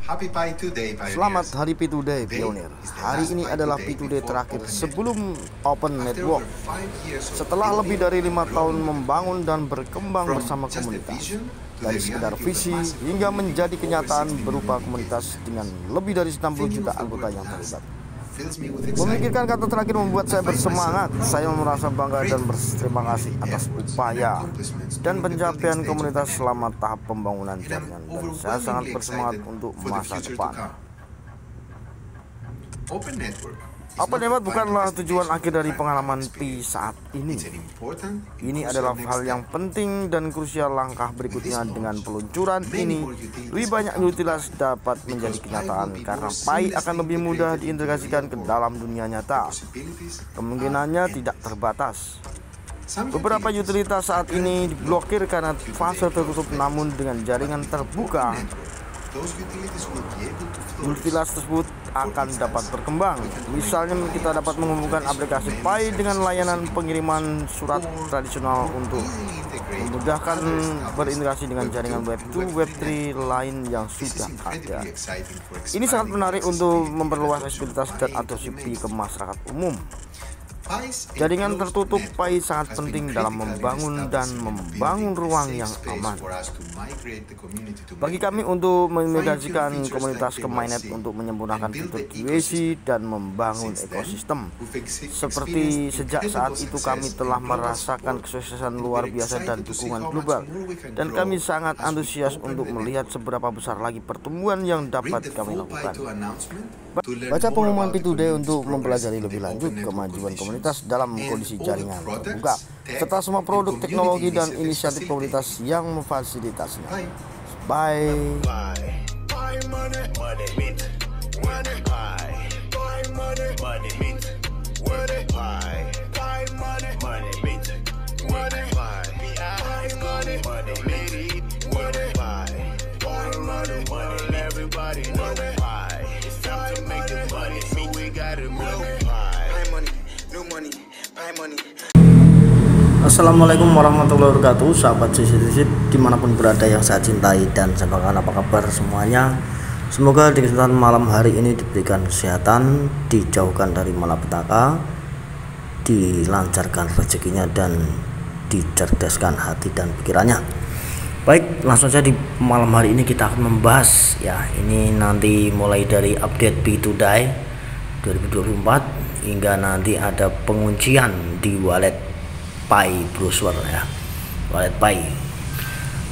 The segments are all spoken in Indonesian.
Selamat Hari P2Day Pioneer. Hari ini adalah P2Day terakhir sebelum Open Network. Setelah lebih dari 5 tahun membangun dan berkembang bersama komunitas, dari sekedar visi hingga menjadi kenyataan berupa komunitas dengan lebih dari 60 juta anggota yang terlibat. Memikirkan kata terakhir membuat saya bersemangat. Saya merasa bangga dan berterima kasih atas upaya dan pencapaian komunitas selama tahap pembangunan jaringan, dan saya sangat bersemangat untuk masa depan. Open Network bukanlah tujuan akhir dari pengalaman Pi saat ini. Ini adalah hal yang penting dan krusial. Langkah berikutnya dengan peluncuran ini, lebih banyak utilitas dapat menjadi kenyataan karena Pi akan lebih mudah diintegrasikan ke dalam dunia nyata. Kemungkinannya tidak terbatas. Beberapa utilitas saat ini diblokir karena fase tertutup, namun dengan jaringan terbuka, utilitas tersebut akan dapat berkembang. Misalnya kita dapat menghubungkan aplikasi Pi dengan layanan pengiriman surat tradisional untuk memudahkan berintegrasi dengan jaringan Web2, Web3 lain yang sudah ada. Ini sangat menarik untuk memperluas aksesibilitas dan adopsi Pi ke masyarakat umum. Jaringan tertutup Pi sangat penting dalam membangun ruang yang aman. Bagi kami untuk memigrasikan komunitas ke mainnet untuk menyempurnakan fitur QAC dan membangun ekosistem. Seperti sejak saat itu kami telah merasakan kesuksesan luar biasa dan dukungan global, dan kami sangat antusias untuk melihat seberapa besar lagi pertumbuhan yang dapat kami lakukan. Baca pengumuman P2Day untuk mempelajari lebih lanjut kemajuan komunitas dalam kondisi jaringan terbuka, serta semua produk teknologi dan inisiatif komunitas yang memfasilitasinya. Bye. Assalamualaikum warahmatullahi wabarakatuh, sahabat CCTV dimanapun berada yang saya cintai dan saya banggakan. Apa kabar semuanya? Semoga di kesempatan malam hari ini diberikan kesehatan, dijauhkan dari malapetaka, dilancarkan rezekinya, dan dicerdaskan hati dan pikirannya. Baik, langsung saja di malam hari ini kita akan membahas ya, ini nanti mulai dari update P2Day 2024 hingga nanti ada penguncian di wallet Pi browser ya, wallet Pi.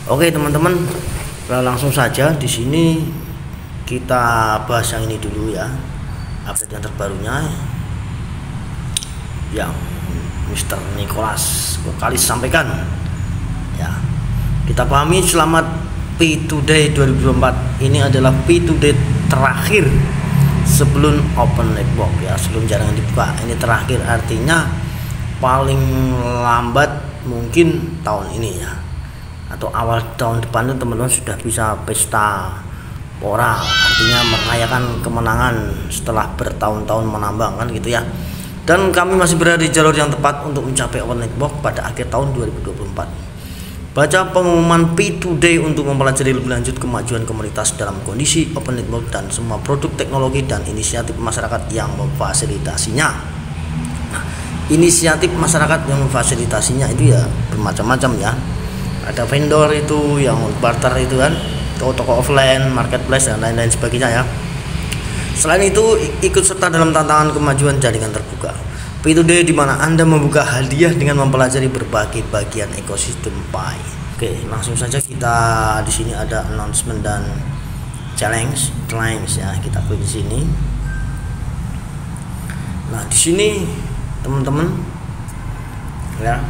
Oke teman-teman, langsung saja di sini kita bahas yang ini dulu ya, update yang terbarunya yang Mr. Nicholas vokalis sampaikan ya. Kita pahami selamat P2Day 2024. Ini adalah P2Day terakhir sebelum Open Network ya, sebelum jaringan dibuka. Ini terakhir artinya paling lambat mungkin tahun ini ya, atau awal tahun depan itu teman-teman sudah bisa pesta pora, artinya merayakan kemenangan setelah bertahun-tahun menambang kan gitu ya. Dan kami masih berada di jalur yang tepat untuk mencapai Open Network pada akhir tahun 2024. Baca pengumuman P2Day untuk mempelajari lebih lanjut kemajuan komunitas dalam kondisi Open Network dan semua produk teknologi dan inisiatif masyarakat yang memfasilitasinya. Nah, inisiatif masyarakat yang memfasilitasinya itu ya bermacam-macam ya. Ada vendor itu yang barter itu kan, toko-toko offline, marketplace dan lain-lain sebagainya ya. Selain itu ikut serta dalam tantangan kemajuan jaringan terbuka P2Day, di mana Anda membuka hadiah dengan mempelajari berbagai bagian ekosistem Pi. Oke, langsung saja kita di sini ada announcement dan challenge ya. Kita klik di sini. Nah, di sini teman-teman ya,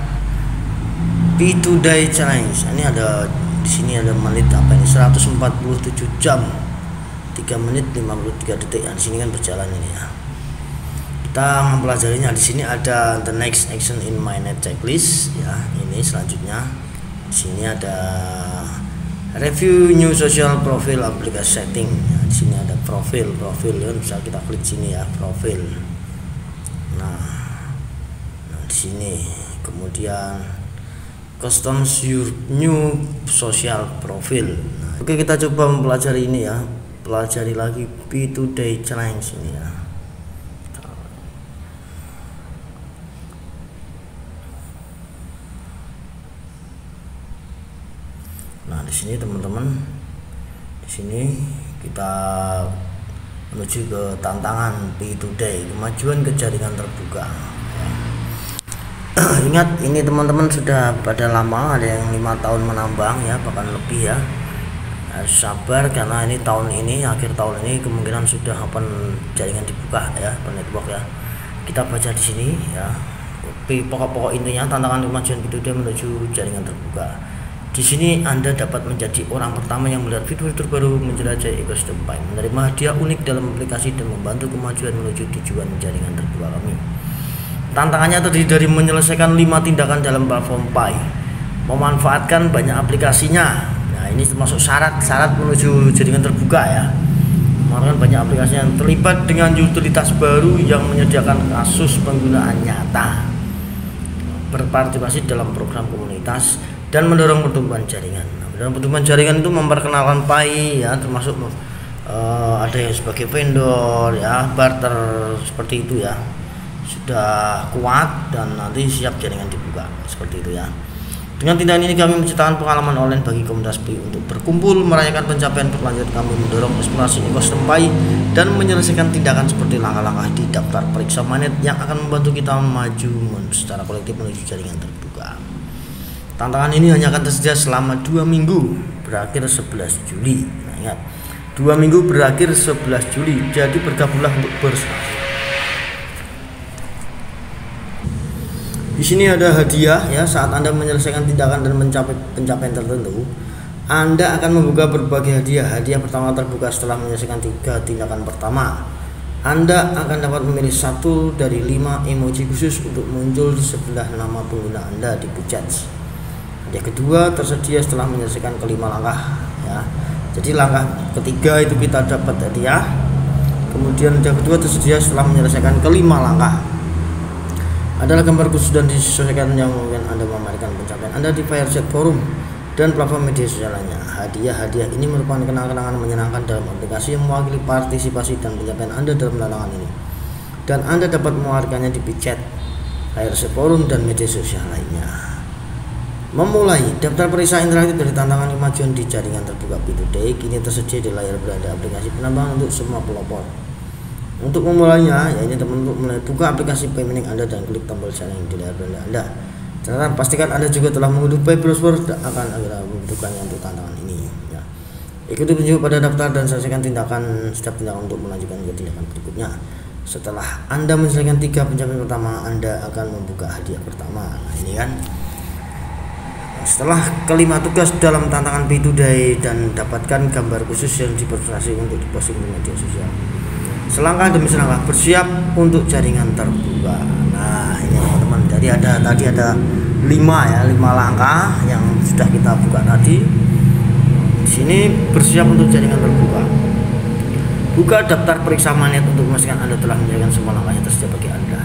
P2Day challenge. Ini ada di sini ada menit apa ini, 147 jam 3 menit 53 detik. Nah, di sini kan berjalan ini ya. Kita mempelajarinya. Di sini ada the next action in mainnet checklist ya. Ini selanjutnya di sini ada review new social profile application setting ya. Di sini ada profil ya, bisa kita klik sini ya, profil. Nah di sini kemudian custom your new social profile. Nah, oke, kita coba mempelajari ini ya, pelajari lagi P2Day Challenge ini ya. Nah, di sini teman-teman, di sini kita menuju ke tantangan P2Day, kemajuan ke jaringan terbuka. Ingat, ini teman-teman sudah pada lama, ada yang 5 tahun menambang ya, bahkan lebih ya. Sabar karena ini tahun ini, akhir tahun ini kemungkinan sudah open jaringan dibuka ya, open network ya. Kita baca di sini ya. Pokok-pokok intinya tantangan kemajuan P2Day menuju jaringan terbuka. Di sini Anda dapat menjadi orang pertama yang melihat fitur-fitur baru, menjelajahi ekosistem Pi, menerima hadiah unik dalam aplikasi dan membantu kemajuan menuju tujuan jaringan terbuka kami. Tantangannya terdiri dari menyelesaikan 5 tindakan dalam platform Pi, memanfaatkan banyak aplikasinya. Nah, ini termasuk syarat menuju jaringan terbuka ya. Memanfaatkan banyak aplikasi yang terlibat dengan utilitas baru yang menyediakan kasus penggunaan nyata, berpartisipasi dalam program komunitas, dan mendorong pertumbuhan jaringan. Nah, mendorong pertumbuhan jaringan itu memperkenalkan Pi ya, termasuk ada yang sebagai vendor ya, barter seperti itu ya. Sudah kuat dan nanti siap jaringan dibuka seperti itu ya. Dengan tindakan ini kami menciptakan pengalaman online bagi komunitas Pi untuk berkumpul, merayakan pencapaian berkelanjutan kami, mendorong eksplorasi ekosistem Pi, dan menyelesaikan tindakan seperti langkah-langkah di daftar periksa magnet yang akan membantu kita maju secara kolektif menuju jaringan terbuka. Tantangan ini hanya akan tersedia selama 2 minggu, berakhir 11 Juli. Nah, ingat, 2 minggu berakhir 11 Juli, jadi bergabunglah untuk bersaksi. Di sini ada hadiah ya, saat Anda menyelesaikan tindakan dan mencapai pencapaian tertentu, Anda akan membuka berbagai hadiah. Hadiah pertama terbuka setelah menyelesaikan 3 tindakan pertama. Anda akan dapat memilih 1 dari 5 emoji khusus untuk muncul di sebelah nama pengguna Anda di widget. Hadiah kedua tersedia setelah menyelesaikan kelima langkah ya. Jadi langkah ketiga itu kita dapat hadiah. Kemudian hadiah kedua tersedia setelah menyelesaikan kelima langkah. Adalah gambar khusus dan disesuaikan yang mungkin Anda memamerkan pencapaian Anda di Firechat Forum dan platform media sosial lainnya. Hadiah-hadiah ini merupakan kenang-kenangan menyenangkan dalam aplikasi yang mewakili partisipasi dan pencapaian Anda dalam tantangan ini. Dan Anda dapat mewariskannya di widget, Firechat Forum dan media sosial lainnya. Memulai daftar periksa interaktif dari tantangan kemajuan di jaringan terbuka P2Day kini tersedia di layar beranda aplikasi penambangan untuk semua pelopor. Untuk memulainya, ya ini teman-teman, mulai buka aplikasi Pi Mining Anda dan klik tombol sharing di layar beranda Anda. Catatan, pastikan Anda juga telah mengunduh Pi Browser dan akan segera membutuhkannya untuk tantangan ini. Ya. Ikuti petunjuk pada daftar dan selesaikan setiap tindakan untuk melanjutkan ke tindakan berikutnya. Setelah Anda menyelesaikan 3 pencapaian pertama, Anda akan membuka hadiah pertama. Nah, ini kan. Setelah kelima tugas dalam tantangan P2Day dan dapatkan gambar khusus yang diperpresentasi untuk diposting di media sosial. Selangkah demi selangkah bersiap untuk jaringan terbuka. Nah, ini teman-teman. Jadi tadi ada 5 langkah yang sudah kita buka tadi. Di sini bersiap untuk jaringan terbuka. Buka daftar periksa magnet untuk memastikan Anda telah menjalankan semua langkah yang tersedia bagi Anda.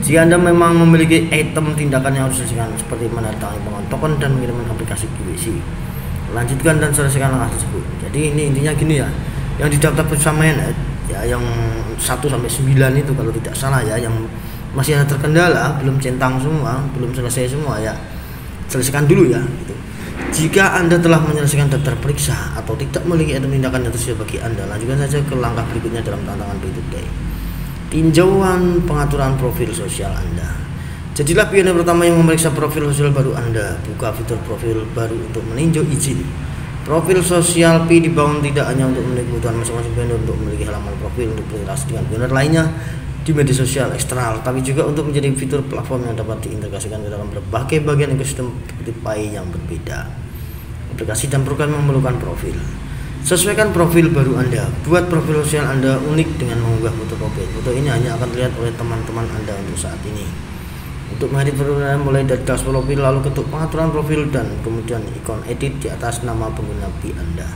Jika Anda memang memiliki item tindakan yang harus diselesaikan seperti menandatangani penguatan token dan mengirimkan aplikasi KYC, lanjutkan dan selesaikan langkah tersebut. Jadi ini intinya gini ya, yang di daftar periksa magnet ya, yang 1 sampai 9 itu kalau tidak salah ya, yang masih ada terkendala, belum centang semua, belum selesai semua ya, selesaikan dulu ya gitu. Jika Anda telah menyelesaikan daftar periksa atau tidak memiliki item tindakan yang tersedia bagi Anda, lanjutkan saja ke langkah berikutnya dalam tantangan P2Day. Tinjauan pengaturan profil sosial Anda. Jadilah pionir pertama yang memeriksa profil sosial baru Anda. Buka fitur profil baru untuk meninjau izin. Profil sosial Pi dibangun tidak hanya untuk memenuhi kebutuhan masing-masing vendor untuk memiliki halaman profil untuk berinteraksi dengan vendor lainnya di media sosial eksternal, tapi juga untuk menjadi fitur platform yang dapat diintegrasikan ke dalam berbagai bagian ekosistem seperti Pi yang berbeda. Aplikasi dan program memerlukan profil. Sesuaikan profil baru Anda. Buat profil sosial Anda unik dengan mengunggah foto profil. Foto ini hanya akan terlihat oleh teman-teman Anda untuk saat ini. Untuk mengedit profil Anda, mulai dari dashboard profil, lalu ketuk pengaturan profil dan kemudian ikon edit di atas nama pengguna Pi Anda.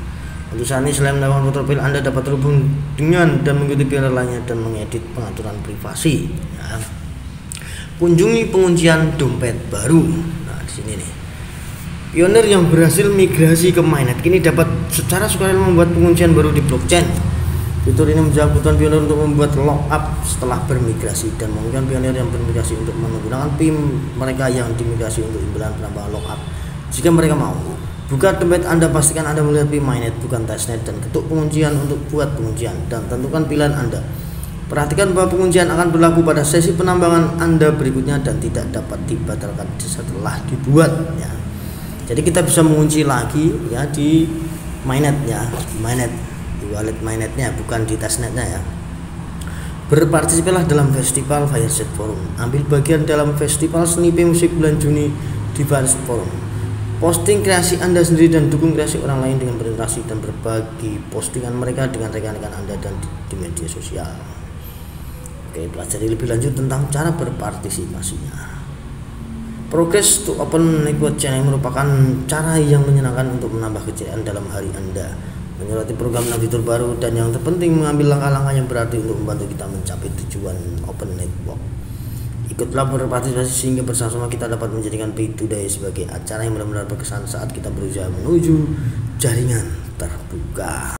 Untuk saat ini, selain melakukan foto profil, Anda dapat terhubung dengan dan mengikuti pionir lainnya dan mengedit pengaturan privasi. Ya. Kunjungi penguncian dompet baru. Nah, di sini nih. Pionir yang berhasil migrasi ke mainnet kini dapat secara sukarela membuat penguncian baru di blockchain. Fitur ini menjawab kebutuhan pionir untuk membuat lockup setelah bermigrasi dan memungkinkan pionir yang bermigrasi untuk menggunakan PIM mereka yang dimigrasi untuk imbalan penambahan lockup jika mereka mau. Buka dompet Anda, pastikan Anda melihat PIM mainnet bukan testnet, dan ketuk penguncian untuk buat penguncian dan tentukan pilihan Anda. Perhatikan bahwa penguncian akan berlaku pada sesi penambangan Anda berikutnya dan tidak dapat dibatalkan setelah dibuat ya. Jadi kita bisa mengunci lagi ya di mainnet ya, mainnet di wallet mainnetnya, bukan di testnetnya ya. Berpartisipasilah dalam festival Fireset Forum. Ambil bagian dalam festival seni musik bulan Juni di Fireset Forum. Posting kreasi Anda sendiri dan dukung kreasi orang lain dengan berinteraksi dan berbagi postingan mereka dengan rekan-rekan Anda dan di media sosial. Oke, pelajari lebih lanjut tentang cara berpartisipasinya. Progress to Open Network Chain merupakan cara yang menyenangkan untuk menambah keceriaan dalam hari Anda, menyoroti program dan fitur baru, dan yang terpenting mengambil langkah-langkah yang berarti untuk membantu kita mencapai tujuan Open Network. Ikutlah berpartisipasi sehingga bersama-sama kita dapat menjadikan P2Day sebagai acara yang benar-benar berkesan saat kita berusaha menuju jaringan terbuka.